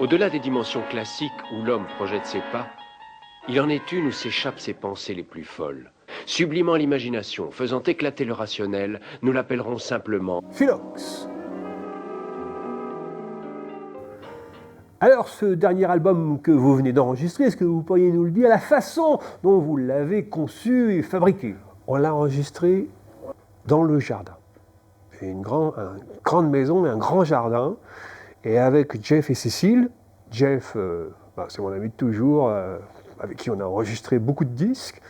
Au-delà des dimensions classiques où l'homme projette ses pas, il en est une où s'échappent ses pensées les plus folles. Sublimant l'imagination, faisant éclater le rationnel, nous l'appellerons simplement Philox. Alors, ce dernier album que vous venez d'enregistrer, est-ce que vous pourriez nous le dire, la façon dont vous l'avez conçu et fabriqué? On l'a enregistré dans le jardin. C'est une grande maison et un grand jardin. Et avec Jeff et Cécile, Jeff, c'est mon ami de toujours, avec qui on a enregistré beaucoup de disques,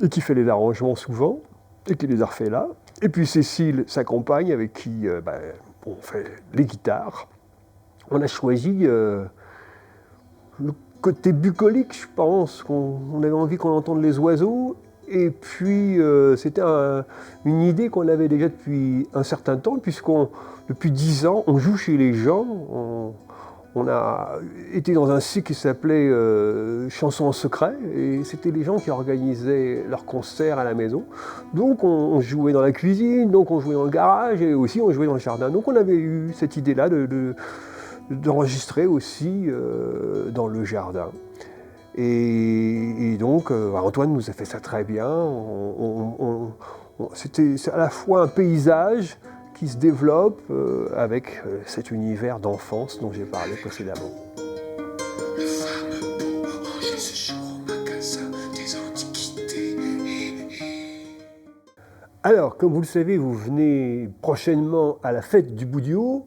et qui fait les arrangements souvent, et qui les a refaits là. Et puis Cécile, sa compagne, avec qui on fait les guitares. On a choisi le côté bucolique, je pense, qu'on avait envie qu'on entende les oiseaux. Et puis, c'était une idée qu'on avait déjà depuis un certain temps, depuis 10 ans, on joue chez les gens. On a été dans un cycle qui s'appelait Chansons en secret, et c'était les gens qui organisaient leurs concerts à la maison. Donc, on jouait dans la cuisine, donc on jouait dans le garage, et aussi on jouait dans le jardin. Donc, on avait eu cette idée-là d'enregistrer aussi dans le jardin. Et donc, Antoine nous a fait ça très bien. C'est à la fois un paysage qui se développe avec cet univers d'enfance dont j'ai parlé précédemment. Le fameux pot rangé ce jour au magasin des antiquités. Alors, comme vous le savez, vous venez prochainement à la fête du bout du haut.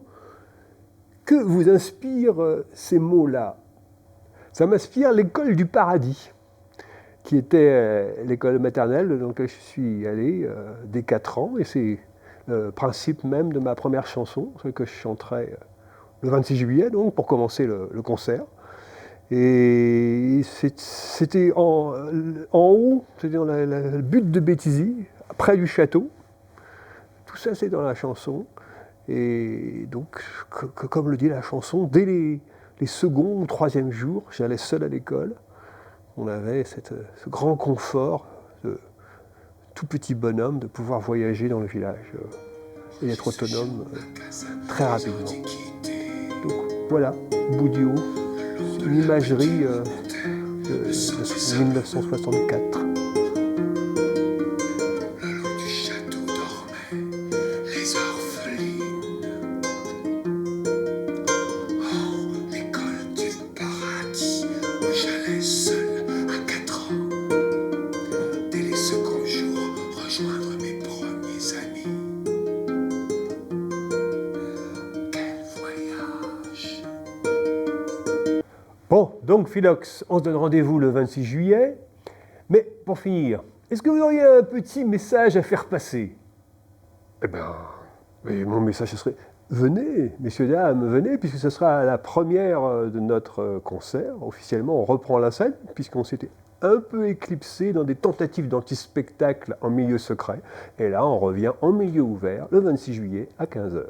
Que vous inspirent ces mots-là? Ça m'inspire l'école du paradis, qui était l'école maternelle dans laquelle je suis allé dès 4 ans. Et c'est le principe même de ma première chanson, celle que je chanterai le 26 juillet, donc, pour commencer le concert. Et c'était en haut, c'était dans la butte de Béthisy, près du château. Tout ça, c'est dans la chanson. Et donc, comme le dit la chanson, dès les seconds ou troisième jours, j'allais seul à l'école. On avait ce grand confort de tout petit bonhomme de pouvoir voyager dans le village et être autonome très rapidement. Donc voilà, bout du haut, une imagerie de 1964. Bon, donc Philox, on se donne rendez-vous le 26 juillet. Mais pour finir, est-ce que vous auriez un petit message à faire passer? Eh bien, mon message ce serait, venez, messieurs, dames, venez, puisque ce sera la première de notre concert. Officiellement, on reprend la scène, puisqu'on s'était un peu éclipsé dans des tentatives d'anti-spectacle en milieu secret. Et là, on revient en milieu ouvert le 26 juillet à 15h.